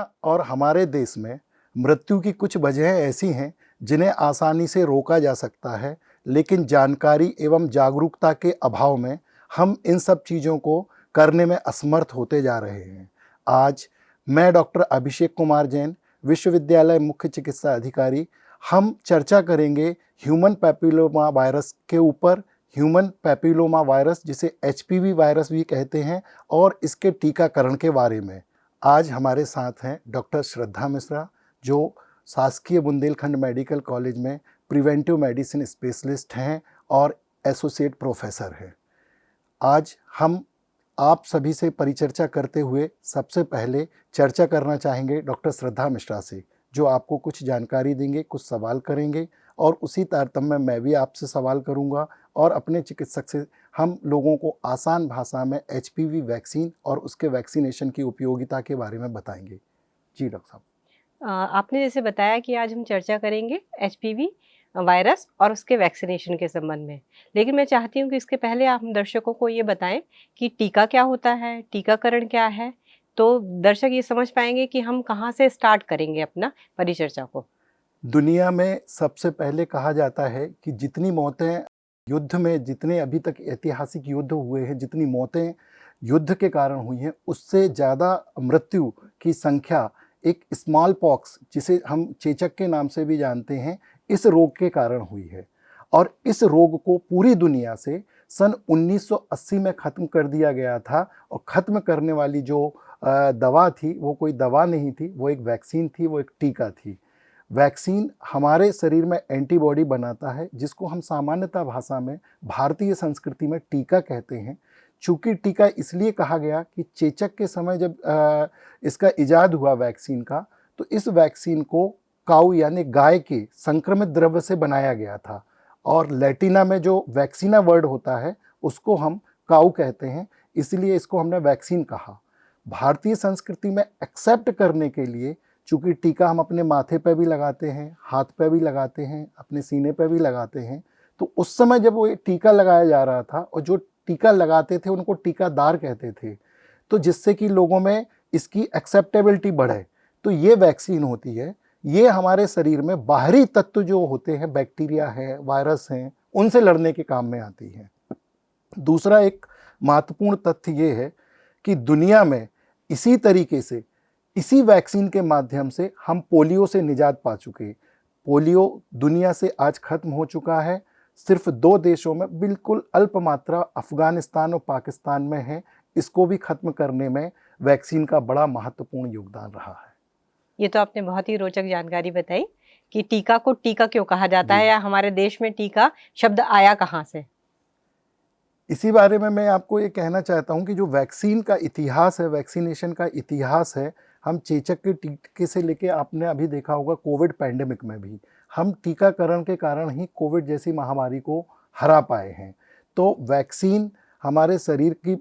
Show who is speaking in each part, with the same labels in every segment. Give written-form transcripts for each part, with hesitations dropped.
Speaker 1: दुनिया और हमारे देश में मृत्यु की कुछ वजहें ऐसी हैं जिन्हें आसानी से रोका जा सकता है, लेकिन जानकारी एवं जागरूकता के अभाव में हम इन सब चीज़ों को करने में असमर्थ होते जा रहे हैं। आज मैं डॉक्टर अभिषेक कुमार जैन, विश्वविद्यालय मुख्य चिकित्सा अधिकारी, हम चर्चा करेंगे ह्यूमन पैपिलोमा वायरस के ऊपर। ह्यूमन पैपिलोमा वायरस, जिसे एचपीवी वायरस भी कहते हैं, और इसके टीकाकरण के बारे में। आज हमारे साथ हैं डॉक्टर श्रद्धा मिश्रा, जो शासकीय बुंदेलखंड मेडिकल कॉलेज में प्रिवेंटिव मेडिसिन स्पेशलिस्ट हैं और एसोसिएट प्रोफेसर हैं। आज हम आप सभी से परिचर्चा करते हुए सबसे पहले चर्चा करना चाहेंगे डॉक्टर श्रद्धा मिश्रा से, जो आपको कुछ जानकारी देंगे, कुछ सवाल करेंगे, और उसी तारतम्य में मैं भी आपसे सवाल करूंगा और अपने चिकित्सक से हम लोगों को आसान भाषा में एचपीवी वैक्सीन और उसके वैक्सीनेशन की उपयोगिता के बारे में बताएंगे। जी डॉक्टर साहब।
Speaker 2: आपने जैसे बताया कि आज हम चर्चा करेंगे एचपीवी वायरस और उसके वैक्सीनेशन के संबंध में, लेकिन मैं चाहती हूँ कि इसके पहले आप हम दर्शकों को ये बताएं कि टीका क्या होता है, टीकाकरण क्या है, तो दर्शक ये समझ पाएंगे कि हम कहाँ से स्टार्ट करेंगे अपना परिचर्चा को।
Speaker 1: दुनिया में सबसे पहले कहा जाता है कि जितनी मौतें युद्ध में, जितने अभी तक ऐतिहासिक युद्ध हुए हैं, जितनी मौतें युद्ध के कारण हुई हैं, उससे ज़्यादा मृत्यु की संख्या एक स्मॉल पॉक्स, जिसे हम चेचक के नाम से भी जानते हैं, इस रोग के कारण हुई है। और इस रोग को पूरी दुनिया से सन 1980 में ख़त्म कर दिया गया था, और ख़त्म करने वाली जो दवा थी वो कोई दवा नहीं थी, वो एक वैक्सीन थी, वो एक टीका थी। वैक्सीन हमारे शरीर में एंटीबॉडी बनाता है, जिसको हम सामान्यतः भाषा में भारतीय संस्कृति में टीका कहते हैं। चूँकि टीका इसलिए कहा गया कि चेचक के समय जब इसका इजाद हुआ वैक्सीन का, तो इस वैक्सीन को काऊ यानी गाय के संक्रमित द्रव्य से बनाया गया था, और लैटिना में जो वैक्सीना वर्ड होता है उसको हम काऊ कहते हैं, इसलिए इसको हमने वैक्सीन कहा। भारतीय संस्कृति में एक्सेप्ट करने के लिए, चूँकि टीका हम अपने माथे पे भी लगाते हैं, हाथ पे भी लगाते हैं, अपने सीने पे भी लगाते हैं, तो उस समय जब वो टीका लगाया जा रहा था, और जो टीका लगाते थे उनको टीकादार कहते थे, तो जिससे कि लोगों में इसकी एक्सेप्टेबिलिटी बढ़े, तो ये वैक्सीन होती है। ये हमारे शरीर में बाहरी तत्व जो होते हैं, बैक्टीरिया है, वायरस हैं, उनसे लड़ने के काम में आती है। दूसरा एक महत्वपूर्ण तथ्य ये है कि दुनिया में इसी तरीके से, इसी वैक्सीन के माध्यम से हम पोलियो से निजात पा चुके। पोलियो दुनिया से आज खत्म हो चुका है, सिर्फ 2 देशों में बिल्कुल अल्प मात्रा, अफगानिस्तान और पाकिस्तान में है। इसको भी खत्म करने में वैक्सीन का बड़ा महत्वपूर्ण योगदान रहा है।
Speaker 2: ये तो आपने बहुत ही रोचक जानकारी बताई कि टीका को टीका क्यों कहा जाता है, या हमारे देश में टीका शब्द आया कहाँ से।
Speaker 1: इसी बारे में मैं आपको ये कहना चाहता हूँ कि जो वैक्सीन का इतिहास है, वैक्सीनेशन का इतिहास है, हम चेचक के टीके से लेके, आपने अभी देखा होगा कोविड पैंडेमिक में भी हम टीकाकरण के कारण ही कोविड जैसी महामारी को हरा पाए हैं। तो वैक्सीन हमारे शरीर की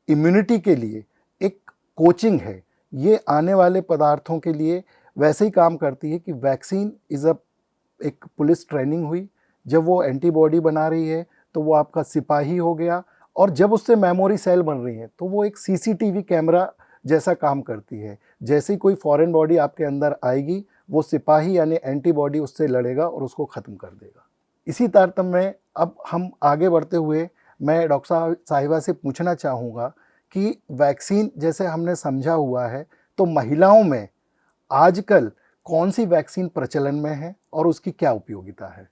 Speaker 1: इम्यूनिटी के लिए एक कोचिंग है। ये आने वाले पदार्थों के लिए वैसे ही काम करती है कि वैक्सीन एक पुलिस ट्रेनिंग हुई, जब वो एंटीबॉडी बना रही है तो वो आपका सिपाही हो गया, और जब उससे मेमोरी सेल बन रही है तो वो एक सीसीटीवी कैमरा जैसा काम करती है। जैसे ही कोई फॉरेन बॉडी आपके अंदर आएगी, वो सिपाही यानी एंटीबॉडी उससे लड़ेगा और उसको ख़त्म कर देगा। इसी तारतम्य में अब हम आगे बढ़ते हुए मैं डॉक्टर साहिबा से पूछना चाहूँगा कि वैक्सीन जैसे हमने समझा हुआ है, तो महिलाओं में आजकल कौन सी वैक्सीन प्रचलन में है और उसकी क्या उपयोगिता है?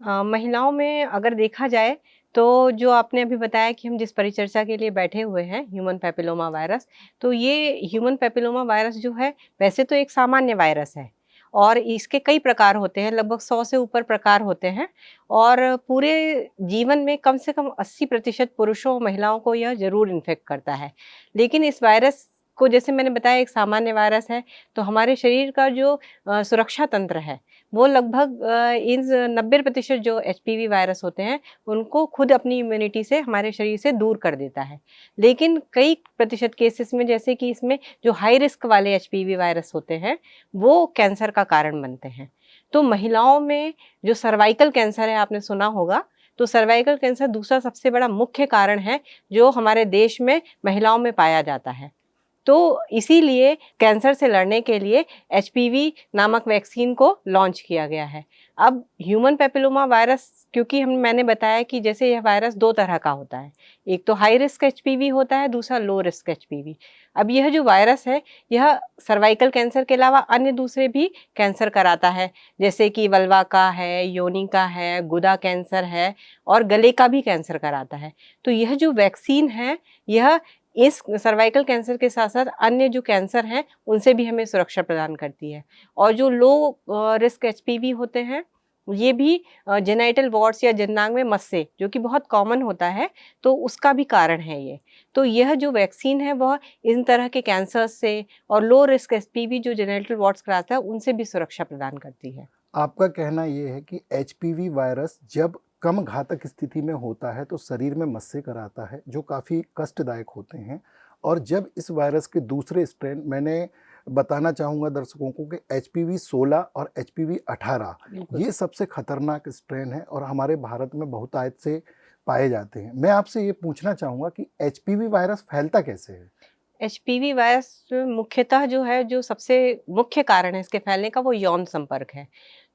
Speaker 2: महिलाओं में अगर देखा जाए तो जो आपने अभी बताया कि हम जिस परिचर्चा के लिए बैठे हुए हैं, ह्यूमन पैपिलोमा वायरस, तो ये ह्यूमन पैपिलोमा वायरस जो है वैसे तो एक सामान्य वायरस है, और इसके कई प्रकार होते हैं, लगभग 100 से ऊपर प्रकार होते हैं, और पूरे जीवन में कम से कम 80% पुरुषों और महिलाओं को यह जरूर इन्फेक्ट करता है। लेकिन इस वायरस को, जैसे मैंने बताया, एक सामान्य वायरस है, तो हमारे शरीर का जो सुरक्षा तंत्र है वो लगभग इन 90% जो एचपीवी वायरस होते हैं उनको खुद अपनी इम्यूनिटी से हमारे शरीर से दूर कर देता है। लेकिन कई प्रतिशत केसेस में, जैसे कि इसमें जो हाई रिस्क वाले एचपीवी वायरस होते हैं वो कैंसर का कारण बनते हैं। तो महिलाओं में जो सर्वाइकल कैंसर है, आपने सुना होगा, तो सर्वाइकल कैंसर दूसरा सबसे बड़ा मुख्य कारण है जो हमारे देश में महिलाओं में पाया जाता है। तो इसीलिए कैंसर से लड़ने के लिए एचपीवी नामक वैक्सीन को लॉन्च किया गया है। अब ह्यूमन पैपिलोमा वायरस, क्योंकि मैंने बताया कि जैसे यह वायरस 2 तरह का होता है, एक तो हाई रिस्क एचपीवी होता है, दूसरा लो रिस्क एचपीवी। अब यह जो वायरस है, यह सर्वाइकल कैंसर के अलावा अन्य दूसरे भी कैंसर कराता है, जैसे कि वल्वा का है, योनि का है, गुदा कैंसर है और गले का भी कैंसर कराता है। तो यह जो वैक्सीन है, यह इस सर्वाइकल कैंसर के साथ साथ अन्य जो कैंसर हैं उनसे भी हमें सुरक्षा प्रदान करती है। और जो लो रिस्क एचपीवी होते हैं, ये भी जेनाइटल वॉर्ट्स या जननांग में मस्से, जो कि बहुत कॉमन होता है, तो उसका भी कारण है ये। तो यह जो वैक्सीन है वह इन तरह के कैंसर से और लो रिस्क एचपीवी जो जेनाइटल वॉर्ट्स कराता है उनसे भी सुरक्षा प्रदान करती है।
Speaker 1: आपका कहना ये है कि एचपीवी वायरस जब कम घातक स्थिति में होता है तो शरीर में मस्से कराता है जो काफ़ी कष्टदायक होते हैं, और जब इस वायरस के दूसरे स्ट्रेन, मैंने बताना चाहूँगा दर्शकों को कि एचपीवी 16 और एचपीवी 18 ये सबसे खतरनाक स्ट्रेन है और हमारे भारत में बहुतायत से पाए जाते हैं। मैं आपसे ये पूछना चाहूँगा कि एचपीवी वायरस फैलता कैसे है?
Speaker 2: एचपीवी वायरस मुख्यतः जो है, जो सबसे मुख्य कारण है इसके फैलने का, वो यौन संपर्क है।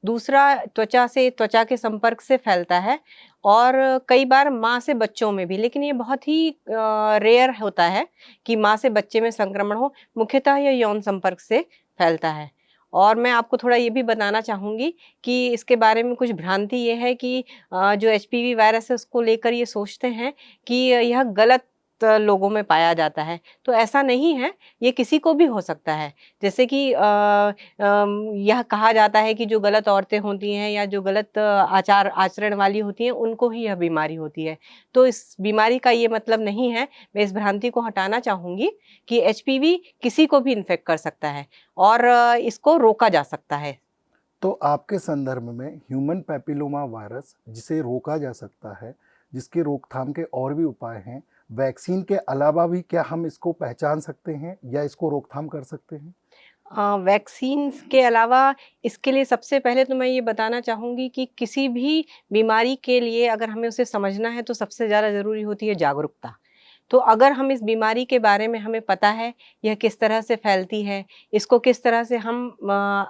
Speaker 2: दूसरा त्वचा से, त्वचा के संपर्क से फैलता है और कई बार माँ से बच्चों में भी, लेकिन ये बहुत ही रेयर होता है कि माँ से बच्चे में संक्रमण हो। मुख्यतः यह यौन संपर्क से फैलता है। और मैं आपको थोड़ा ये भी बताना चाहूँगी कि इसके बारे में कुछ भ्रांति ये है कि जो एचपीवी वायरस है उसको लेकर ये सोचते हैं कि यह गलत लोगों में पाया जाता है, तो ऐसा नहीं है, ये किसी को भी हो सकता है। जैसे कि यह कहा जाता है कि जो गलत औरतें होती हैं या जो गलत आचार आचरण वाली होती हैं उनको ही यह बीमारी होती है। तो इस बीमारी का ये मतलब नहीं है। मैं इस भ्रांति को हटाना चाहूँगी कि एचपीवी किसी को भी इन्फेक्ट कर सकता है और इसको रोका जा सकता है।
Speaker 1: तो आपके संदर्भ में ह्यूमन पैपिलोमा वायरस जिसे रोका जा सकता है, जिसकी रोकथाम के और भी उपाय हैं, वैक्सीन के अलावा भी क्या हम इसको पहचान सकते हैं या इसको रोकथाम कर सकते हैं?
Speaker 2: वैक्सीन्स के अलावा इसके लिए सबसे पहले तो मैं ये बताना चाहूँगी कि किसी भी बीमारी के लिए अगर हमें उसे समझना है तो सबसे ज़्यादा ज़रूरी होती है जागरूकता। तो अगर हम इस बीमारी के बारे में हमें पता है, यह किस तरह से फैलती है, इसको किस तरह से हम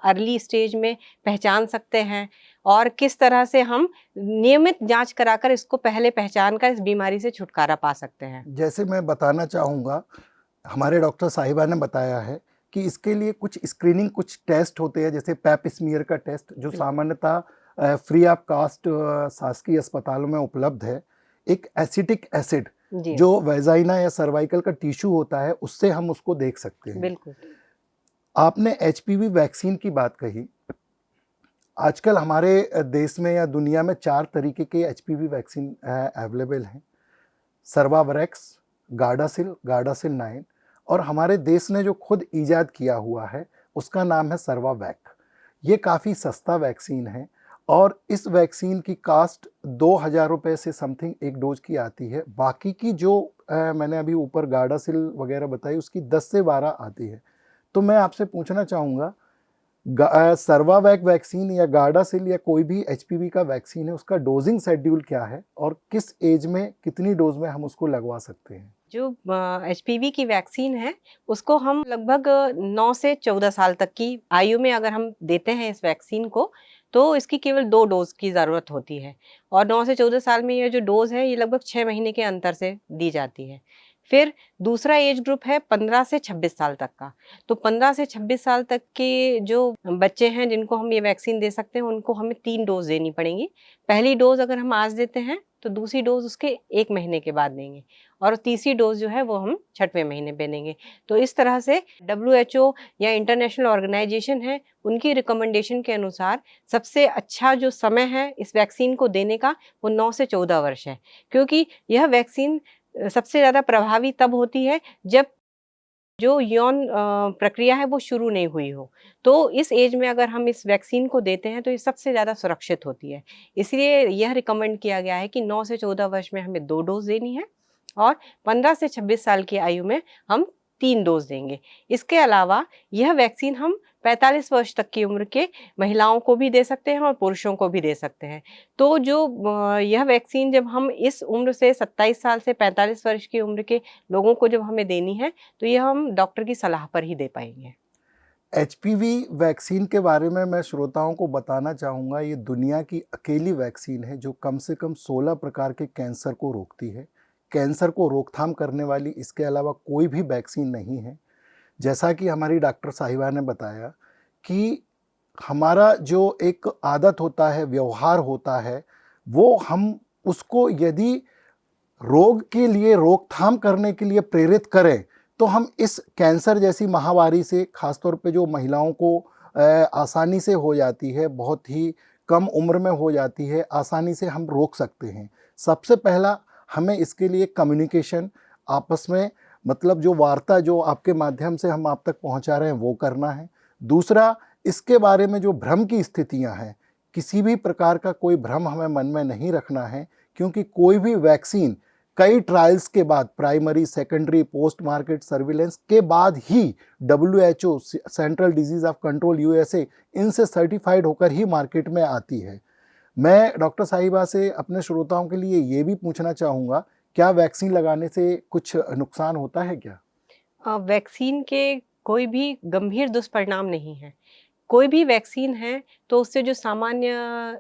Speaker 2: अर्ली स्टेज में पहचान सकते हैं और किस तरह से हम नियमित जाँच कराकर इसको पहले पहचान कर इस बीमारी से छुटकारा पा सकते हैं।
Speaker 1: जैसे मैं बताना चाहूँगा, हमारे डॉक्टर साहिबा ने बताया है कि इसके लिए कुछ स्क्रीनिंग, कुछ टेस्ट होते हैं, जैसे पैप स्मीयर का टेस्ट जो सामान्यतः फ्री ऑफ कास्ट शासकीय अस्पतालों में उपलब्ध है। एक एसिटिक एसिड
Speaker 2: जी,
Speaker 1: जो वेजाइना या सर्वाइकल का टिश्यू होता है उससे हम उसको देख सकते हैं।
Speaker 2: बिल्कुल।
Speaker 1: आपने एचपीवी वैक्सीन की बात कही। आजकल हमारे देश में या दुनिया में 4 तरीके के एचपीवी वैक्सीन अवेलेबल हैं। सर्वावरेक्स, गार्डासिल, गार्डासिल 9, और हमारे देश ने जो खुद ईजाद किया हुआ है उसका नाम है सर्वावैक। ये काफ़ी सस्ता वैक्सीन है और इस वैक्सीन की कास्ट 2000 रुपये से समथिंग एक डोज की आती है। बाकी की जो मैंने अभी ऊपर गार्डासिल वगैरह बताई उसकी 10 से 12 आती है। तो मैं आपसे पूछना चाहूँगा, सर्वावैक वैक्सीन या गार्डासिल या कोई भी एचपीवी का वैक्सीन है, उसका डोजिंग शेड्यूल क्या है और किस एज में कितनी डोज में हम उसको लगवा सकते हैं?
Speaker 2: जो एचपीवी की वैक्सीन है उसको हम लगभग 9 से 14 साल तक की आयु में अगर हम देते हैं इस वैक्सीन को, तो इसकी केवल 2 डोज की ज़रूरत होती है और 9 से 14 साल में ये जो डोज है ये लगभग 6 महीने के अंतर से दी जाती है। फिर दूसरा एज ग्रुप है 15 से 26 साल तक का। तो 15 से 26 साल तक के जो बच्चे हैं जिनको हम ये वैक्सीन दे सकते हैं उनको हमें 3 डोज देनी पड़ेंगी। पहली डोज अगर हम आज देते हैं तो दूसरी डोज उसके 1 महीने के बाद देंगे और तीसरी डोज जो है वो हम 6वें महीने पे देंगे। तो इस तरह से WHO या इंटरनेशनल ऑर्गेनाइजेशन है, उनकी रिकमेंडेशन के अनुसार सबसे अच्छा जो समय है इस वैक्सीन को देने का वो 9 से 14 वर्ष है, क्योंकि यह वैक्सीन सबसे ज़्यादा प्रभावी तब होती है जब जो यौन प्रक्रिया है वो शुरू नहीं हुई हो। तो इस एज में अगर हम इस वैक्सीन को देते हैं तो ये सबसे ज़्यादा सुरक्षित होती है। इसलिए यह रिकमेंड किया गया है कि 9 से 14 वर्ष में हमें 2 डोज देनी है और 15 से 26 साल की आयु में हम 3 डोज देंगे। इसके अलावा यह वैक्सीन हम 45 वर्ष तक की उम्र के महिलाओं को भी दे सकते हैं और पुरुषों को भी दे सकते हैं। तो यह वैक्सीन जब हम इस उम्र से 27 साल से 45 वर्ष की उम्र के लोगों को जब हमें देनी है, तो यह हम डॉक्टर की सलाह पर ही दे पाएंगे।
Speaker 1: एचपीवी वैक्सीन के बारे में मैं श्रोताओं को बताना चाहूँगा, ये दुनिया की अकेली वैक्सीन है जो कम से कम 16 प्रकार के कैंसर को रोकती है। कैंसर को रोकथाम करने वाली इसके अलावा कोई भी वैक्सीन नहीं है। जैसा कि हमारी डॉक्टर साहिबा ने बताया कि हमारा जो एक आदत होता है, व्यवहार होता है, वो हम उसको यदि रोग के लिए रोकथाम करने के लिए प्रेरित करें, तो हम इस कैंसर जैसी महामारी से, खासतौर पे जो महिलाओं को आसानी से हो जाती है, बहुत ही कम उम्र में हो जाती है, आसानी से हम रोक सकते हैं। सबसे पहला हमें इसके लिए कम्युनिकेशन, आपस में मतलब जो वार्ता जो आपके माध्यम से हम आप तक पहुंचा रहे हैं वो करना है। दूसरा, इसके बारे में जो भ्रम की स्थितियां हैं, किसी भी प्रकार का कोई भ्रम हमें मन में नहीं रखना है, क्योंकि कोई भी वैक्सीन कई ट्रायल्स के बाद, primary, secondary, post market surveillance के बाद ही WHO, central disease of control USA, इनसे सर्टिफाइड होकर ही मार्केट में आती है। मैं डॉक्टर साहिबा से अपने श्रोताओं के लिए ये भी पूछना चाहूँगा, क्या वैक्सीन लगाने से कुछ नुकसान होता है क्या?
Speaker 2: वैक्सीन के कोई भी गंभीर दुष्परिणाम नहीं है। कोई भी वैक्सीन है तो उससे जो सामान्य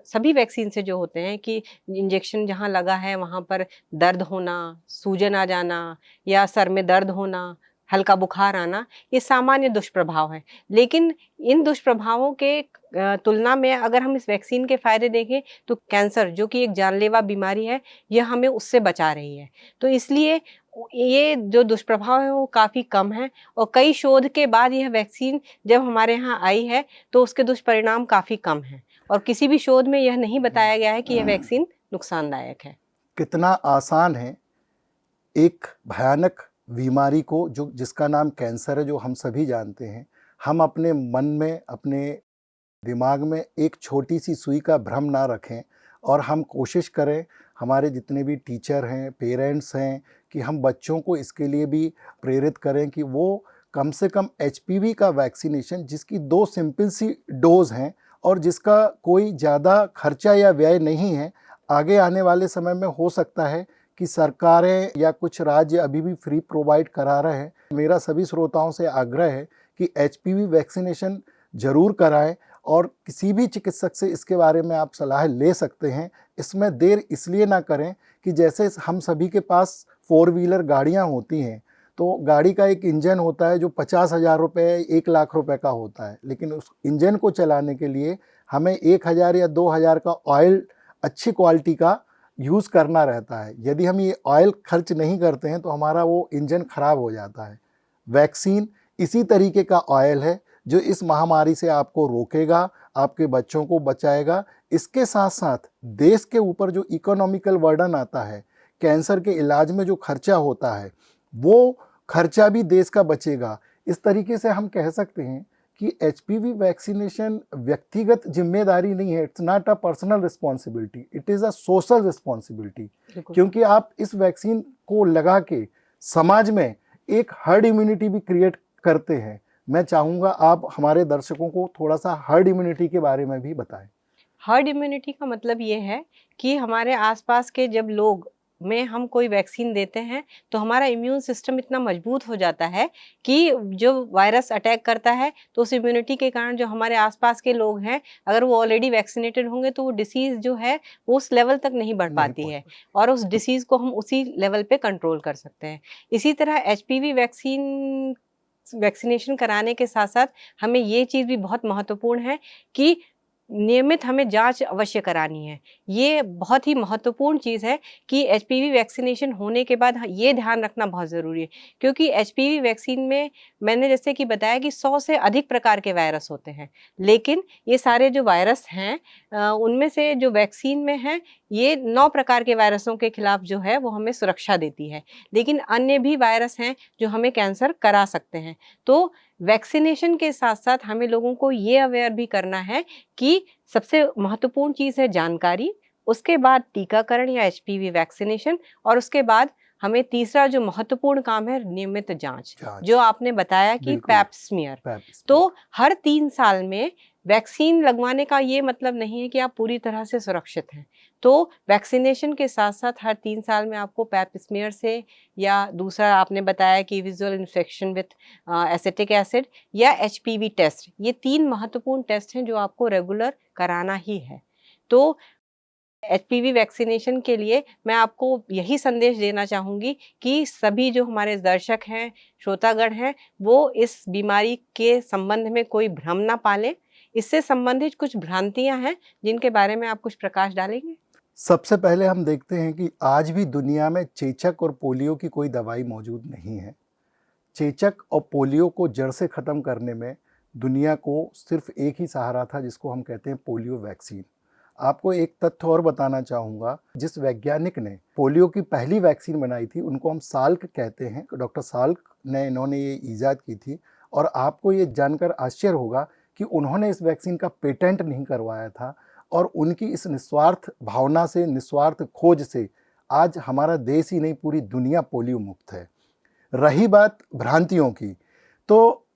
Speaker 2: सभी वैक्सीन से जो होते हैं कि इंजेक्शन जहाँ लगा है वहाँ पर दर्द होना, सूजन आ जाना या सर में दर्द होना, हल्का बुखार आना, ये सामान्य दुष्प्रभाव है। लेकिन इन दुष्प्रभावों के तुलना में अगर हम इस वैक्सीन के फायदे देखें तो कैंसर, जो कि एक जानलेवा बीमारी है, यह हमें उससे बचा रही है। तो इसलिए ये जो दुष्प्रभाव है वो काफ़ी कम है और कई शोध के बाद यह वैक्सीन जब हमारे यहाँ आई है तो उसके दुष्परिणाम काफ़ी कम हैं और किसी भी शोध में यह नहीं बताया गया है कि यह वैक्सीन नुकसानदायक है।
Speaker 1: कितना आसान है एक भयानक बीमारी को, जो जिसका नाम कैंसर है, जो हम सभी जानते हैं, हम अपने मन में, अपने दिमाग में एक छोटी सी सुई का भ्रम ना रखें और हम कोशिश करें, हमारे जितने भी टीचर हैं, पेरेंट्स हैं, कि हम बच्चों को इसके लिए भी प्रेरित करें कि वो कम से कम एचपीवी का वैक्सीनेशन, जिसकी 2 सिंपल सी डोज हैं और जिसका कोई ज़्यादा खर्चा या व्यय नहीं है, आगे आने वाले समय में हो सकता है कि सरकारें या कुछ राज्य अभी भी फ्री प्रोवाइड करा रहे हैं। मेरा सभी श्रोताओं से आग्रह है कि एचपीवी वैक्सीनेशन ज़रूर कराएं और किसी भी चिकित्सक से इसके बारे में आप सलाह ले सकते हैं। इसमें देर इसलिए ना करें कि जैसे हम सभी के पास 4 व्हीलर गाड़ियां होती हैं, तो गाड़ी का एक इंजन होता है जो 50,000 रुपये, 1 लाख रुपए का होता है, लेकिन उस इंजन को चलाने के लिए हमें 1,000 या 2,000 का ऑयल अच्छी क्वालिटी का यूज़ करना रहता है। यदि हम ये ऑयल खर्च नहीं करते हैं तो हमारा वो इंजन खराब हो जाता है। वैक्सीन इसी तरीके का ऑयल है जो इस महामारी से आपको रोकेगा, आपके बच्चों को बचाएगा। इसके साथ साथ देश के ऊपर जो इकोनॉमिकल बर्डन आता है, कैंसर के इलाज में जो खर्चा होता है, वो खर्चा भी देश का बचेगा। इस तरीके से हम कह सकते हैं कि एचपीवी वैक्सीनेशन व्यक्तिगत जिम्मेदारी नहीं है, it's not a personal responsibility, it is a social responsibility. क्योंकि आप इस वैक्सीन को लगा के समाज में एक हर्ड इम्यूनिटी भी क्रिएट करते हैं। मैं चाहूँगा आप हमारे दर्शकों को थोड़ा सा हर्ड इम्यूनिटी के बारे में भी बताएं।
Speaker 2: हर्ड इम्यूनिटी का मतलब ये है कि हमारे आसपास के जब लोग में हम कोई वैक्सीन देते हैं तो हमारा इम्यून सिस्टम इतना मजबूत हो जाता है कि जो वायरस अटैक करता है तो उस इम्यूनिटी के कारण जो हमारे आसपास के लोग हैं, अगर वो ऑलरेडी वैक्सीनेटेड होंगे तो वो डिसीज़ जो है वो उस लेवल तक नहीं बढ़ पाती है और उस डिसीज़ को हम उसी लेवल पे कंट्रोल कर सकते हैं। इसी तरह एचपीवी वैक्सीनेशन कराने के साथ साथ हमें ये चीज़ भी बहुत महत्वपूर्ण है कि नियमित हमें जांच अवश्य करानी है। ये बहुत ही महत्वपूर्ण चीज़ है कि एचपीवी वैक्सीनेशन होने के बाद ये ध्यान रखना बहुत ज़रूरी है, क्योंकि एचपीवी वैक्सीन में मैंने जैसे कि बताया कि 100 से अधिक प्रकार के वायरस होते हैं, लेकिन ये सारे जो वायरस हैं उनमें से जो वैक्सीन में हैं ये 9 प्रकार के वायरसों के खिलाफ जो है वो हमें सुरक्षा देती है, लेकिन अन्य भी वायरस हैं जो हमें कैंसर करा सकते हैं। तो वैक्सीनेशन के साथ साथ हमें लोगों को ये अवेयर भी करना है कि सबसे महत्वपूर्ण चीज़ है जानकारी, उसके बाद टीकाकरण या एचपीवी वैक्सीनेशन और उसके बाद हमें तीसरा जो महत्वपूर्ण काम है नियमित जांच,
Speaker 1: जांच।
Speaker 2: जो आपने बताया कि
Speaker 1: बिल्कुल।
Speaker 2: Pap smear. तो हर 3 साल में वैक्सीन लगवाने का ये मतलब नहीं है कि आप पूरी तरह से सुरक्षित हैं। तो वैक्सीनेशन के साथ-साथ हर 3 साल में आपको पैप स्मीयर से, या दूसरा आपने बताया कि visual infection with acetic acid या एचपीवी टेस्ट, ये 3 महत्वपूर्ण टेस्ट हैं जो आपको रेगुलर कराना ही है। तो एचपीवी वैक्सीनेशन के लिए मैं आपको यही संदेश देना चाहूँगी कि सभी जो हमारे दर्शक हैं, श्रोतागण हैं, वो इस बीमारी के संबंध में कोई भ्रम ना पालें। इससे संबंधित कुछ भ्रांतियाँ हैं, जिनके बारे में आप कुछ प्रकाश डालेंगे?
Speaker 1: सबसे पहले हम देखते हैं कि आज भी दुनिया में चेचक और पोलियो की कोई दवाई मौजूद नहीं है। चेचक और पोलियो को जड़ से ख़त्म करने में दुनिया को सिर्फ एक ही सहारा था, जिसको हम कहते हैं पोलियो वैक्सीन। आपको एक तथ्य और बताना चाहूँगा, जिस वैज्ञानिक ने पोलियो की पहली वैक्सीन बनाई थी, उनको हम साल्क कहते हैं। डॉक्टर साल्क ने इन्होंने ये ईजाद की थी, और आपको ये जानकर आश्चर्य होगा कि उन्होंने इस वैक्सीन का पेटेंट नहीं करवाया था, और उनकी इस निस्वार्थ भावना से, निस्वार्थ खोज से आज हमारा देश ही नहीं, पूरी दुनिया पोलियो मुक्त है। रही बात भ्रांतियों की, तो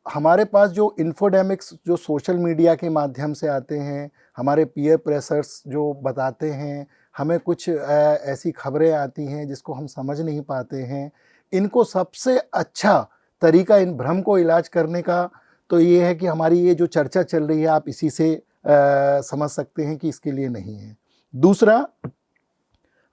Speaker 1: हमारे पास जो इन्फोडेमिक्स जो सोशल मीडिया के माध्यम से आते हैं, हमारे पीयर प्रेशर्स जो बताते हैं, हमें कुछ ऐसी खबरें आती हैं जिसको हम समझ नहीं पाते हैं। इनको सबसे अच्छा तरीका, इन भ्रम को इलाज करने का, तो ये है कि हमारी ये जो चर्चा चल रही है, आप इसी से समझ सकते हैं कि इसके लिए नहीं है। दूसरा,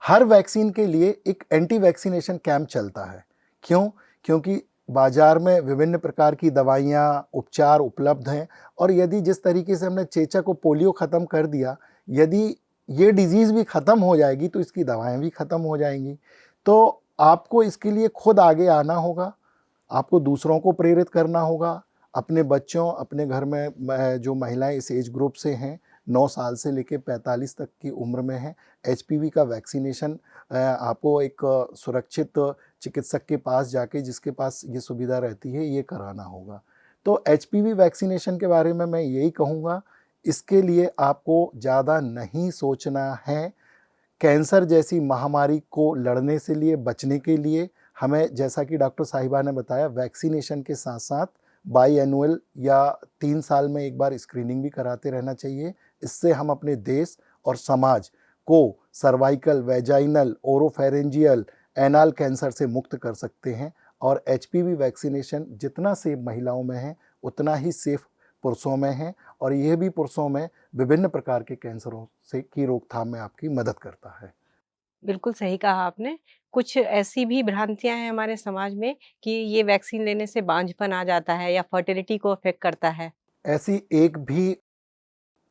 Speaker 1: हर वैक्सीन के लिए एक एंटी वैक्सीनेशन कैंप चलता है। क्यों? क्योंकि बाजार में विभिन्न प्रकार की दवाइयाँ, उपचार उपलब्ध हैं, और यदि जिस तरीके से हमने चेचक और पोलियो ख़त्म कर दिया, यदि ये डिज़ीज़ भी ख़त्म हो जाएगी तो इसकी दवाएँ भी ख़त्म हो जाएंगी। तो आपको इसके लिए खुद आगे आना होगा, आपको दूसरों को प्रेरित करना होगा, अपने बच्चों, अपने घर में जो महिलाएं इस एज ग्रुप से हैं, 9 साल से लेकर 45 तक की उम्र में हैं, एचपीवी का वैक्सीनेशन आपको एक सुरक्षित चिकित्सक के पास जाके, जिसके पास ये सुविधा रहती है, ये कराना होगा। तो एचपीवी वैक्सीनेशन के बारे में मैं यही कहूँगा, इसके लिए आपको ज़्यादा नहीं सोचना है। कैंसर जैसी महामारी को लड़ने से लिए, बचने के लिए हमें, जैसा कि डॉक्टर साहिबा ने बताया, वैक्सीनेशन के साथ साथ बाई एनुअल या 3 साल में एक बार स्क्रीनिंग भी कराते रहना चाहिए। इससे हम अपने देश और समाज को cervical, vaginal, oropharyngeal, anal cancer से मुक्त कर सकते हैं। और एचपीवी वैक्सीनेशन जितना सेफ महिलाओं में है, उतना ही सेफ पुरुषों में है, और यह भी पुरुषों में विभिन्न प्रकार के कैंसरों से की रोकथाम में आपकी मदद करता है।
Speaker 2: बिल्कुल सही कहा आपने। कुछ ऐसी भी भ्रांतियाँ हैं हमारे समाज में कि ये वैक्सीन लेने से बांझपन आ जाता है या फर्टिलिटी को अफ़ेक्ट करता है।
Speaker 1: ऐसी एक भी,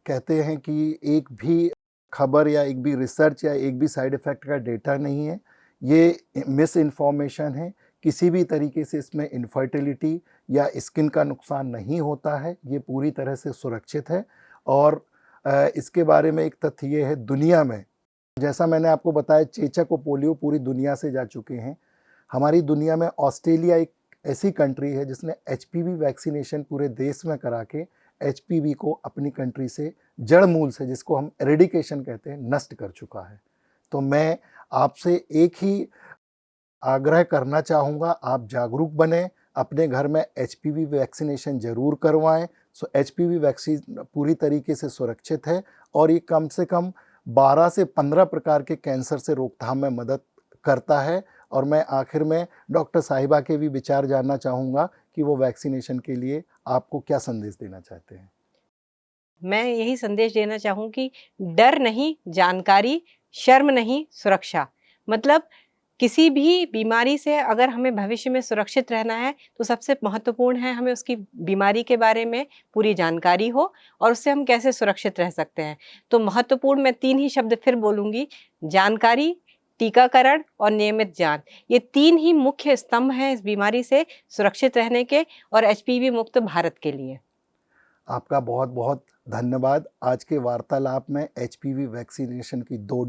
Speaker 1: कहते हैं कि एक भी खबर या एक भी रिसर्च या एक भी साइड इफ़ेक्ट का डेटा नहीं है। ये मिस इन्फॉर्मेशन है। किसी भी तरीके से इसमें इनफर्टिलिटी या स्किन का नुकसान नहीं होता है। ये पूरी तरह से सुरक्षित है। और इसके बारे में एक तथ्य ये है, दुनिया में, जैसा मैंने आपको बताया, चेचक और पोलियो पूरी दुनिया से जा चुके हैं। हमारी दुनिया में ऑस्ट्रेलिया एक ऐसी कंट्री है जिसने एचपीवी वैक्सीनेशन पूरे देश में करा के एचपीवी को अपनी कंट्री से जड़ मूल से, जिसको हम एरेडिकेशन कहते हैं, नष्ट कर चुका है। तो मैं आपसे एक ही आग्रह करना चाहूँगा, आप जागरूक बने, अपने घर में एचपीवी वैक्सीनेशन ज़रूर करवाएं। सो एचपीवी वैक्सीन पूरी तरीके से सुरक्षित है, और ये कम से कम 12 से 15 प्रकार के कैंसर से रोकथाम में मदद करता है। और मैं आखिर में डॉक्टर साहिबा के भी विचार जानना चाहूँगा कि वो वैक्सीनेशन के लिए आपको क्या संदेश देना चाहते हैं?
Speaker 2: मैं यही संदेश देना चाहूँ कि डर नहीं, जानकारी, शर्म नहीं, सुरक्षा। मतलब किसी भी बीमारी से अगर हमें भविष्य में सुरक्षित रहना है, तो सबसे महत्वपूर्ण है हमें उसकी बीमारी के बारे में पूरी जानकारी हो और उससे हम कैसे सुरक्षित रह सकते हैं। तो महत्वपूर्ण मैं 3 ही शब्द फिर बोलूँगी, जानकारी, टीकाकरण और नियमित जाँच। ये 3 ही मुख्य स्तंभ हैं इस बीमारी से सुरक्षित रहने के और एचपीवी मुक्त भारत के लिए।
Speaker 1: आपका बहुत-बहुत धन्यवाद। आज के वार्तालाप में एचपीवी वैक्सीनेशन की दो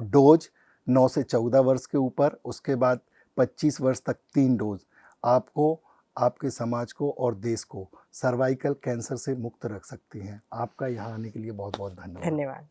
Speaker 1: डोज, 9 से 14 वर्ष के ऊपर, उसके बाद 25 वर्ष तक 3 डोज, आपको, आपके समाज को और देश को सर्वाइकल कैंसर से मुक्त रख सकती हैं। आपका यहाँ आने के लिए बहुत-बहुत धन्यवाद।
Speaker 2: धन्यवाद।